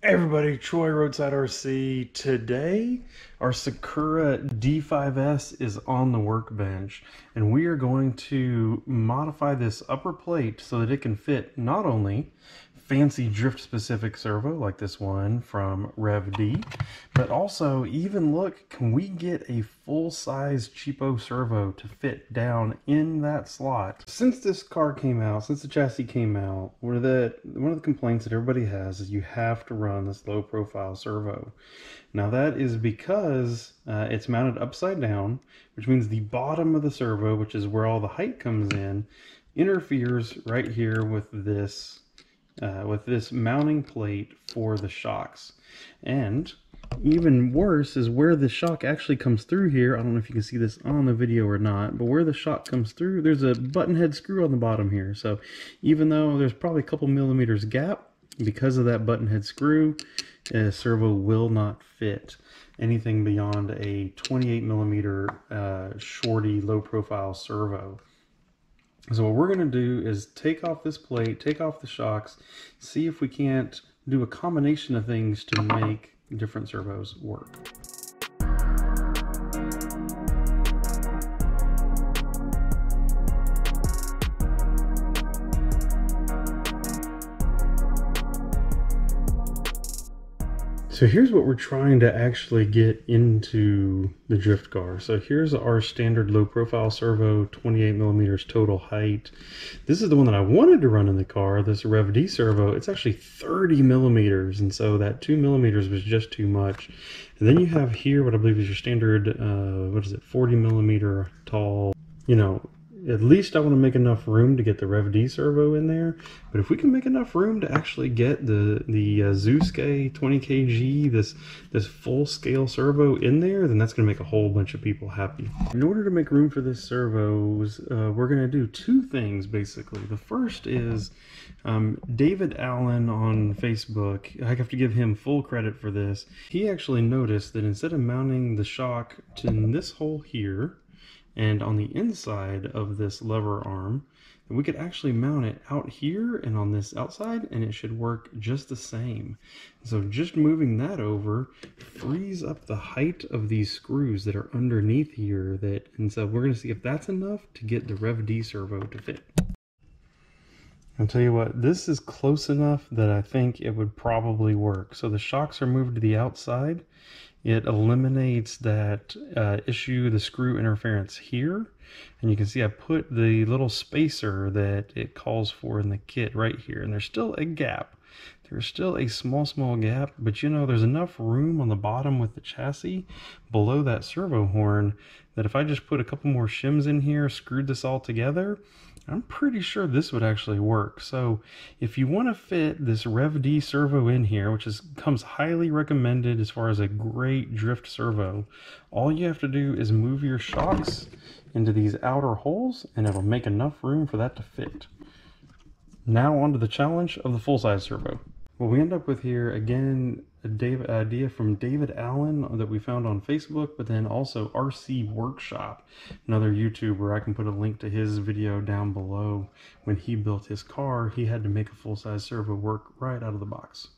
Hey everybody, Troy Roadside RC. Today, our Sakura D5S is on the workbench, and we are going to modify this upper plate so that it can fit not only fancy drift-specific servo like this one from ReveD, but also even look, can we get a full-size cheapo servo to fit down in that slot? Since this car came out, since the chassis came out, one of the complaints that everybody has is you have to run this low-profile servo. Now that is because it's mounted upside down, which means the bottom of the servo, which is where all the height comes in, interferes right here with this mounting plate for the shocks. And even worse is where the shock actually comes through here. I don't know if you can see this on the video or not, but where the shock comes through, there's a button head screw on the bottom here. So even though there's probably a couple millimeters gap, because of that button head screw, a servo will not fit anything beyond a 28 millimeter shorty low profile servo. So what we're going to do is take off this plate, take off the shocks, see if we can't do a combination of things to make different servos work. So here's what we're trying to actually get into the drift car. So here's our standard low profile servo, 28 millimeters total height. This is the one that I wanted to run in the car, this ReveD servo. It's actually 30 millimeters, and so that 2 millimeters was just too much. And then you have here what I believe is your standard, 40 millimeter tall, at least I want to make enough room to get the ReveD servo in there. But if we can make enough room to actually get the ZOSKAY 20 kg, this full scale servo in there, then that's going to make a whole bunch of people happy. In order to make room for this servos, we're going to do two things basically. The first is David Allen on Facebook. I have to give him full credit for this. He actually noticed that instead of mounting the shock to this hole here, and on the inside of this lever arm, we could actually mount it out here and on this outside, and it should work just the same. So just moving that over frees up the height of these screws that are underneath here, and so we're going to see if that's enough to get the ReveD servo to fit. I'll tell you what, this is close enough that I think it would probably work. So the shocks are moved to the outside. It eliminates that issue, the screw interference here. And you can see I put the little spacer that it calls for in the kit right here. And there's still a gap. There's still a small gap, but there's enough room on the bottom with the chassis below that servo horn that if I just put a couple more shims in here, screwed this all together, I'm pretty sure this would actually work. So if you want to fit this ReveD servo in here, which comes highly recommended as far as a great drift servo, all you have to do is move your shocks into these outer holes and it'll make enough room for that to fit. Now on to the challenge of the full-size servo. What we end up with here, again, idea from David Allen that we found on Facebook, but then also RC Workshop, another YouTuber. I can put a link to his video down below. When he built his car, he had to make a full-size servo work right out of the box.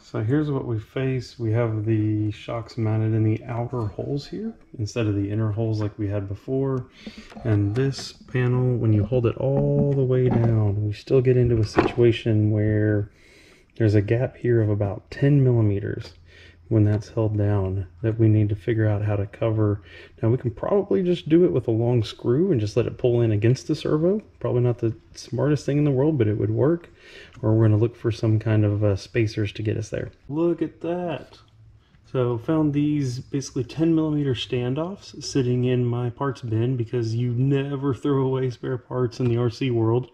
So here's what we face. We have the shocks mounted in the outer holes here instead of the inner holes like we had before. And this panel, when you hold it all the way down, we still get into a situation where there's a gap here of about 10 millimeters when that's held down that we need to figure out how to cover. Now we can probably just do it with a long screw and just let it pull in against the servo. Probably not the smartest thing in the world, but it would work. Or we're going to look for some kind of spacers to get us there. Look at that. So found these basically 10 millimeter standoffs sitting in my parts bin because you never throw away spare parts in the RC world.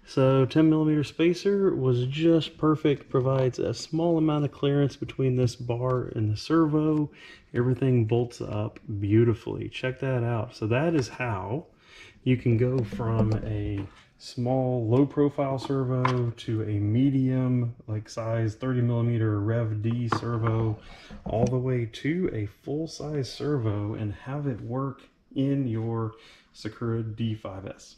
So 10 millimeter spacer was just perfect, provides a small amount of clearance between this bar and the servo. Everything bolts up beautifully. Check that out. So that is how you can go from a small low profile servo to a medium like size 30 millimeter ReveD servo all the way to a full size servo and have it work in your Sakura D5S.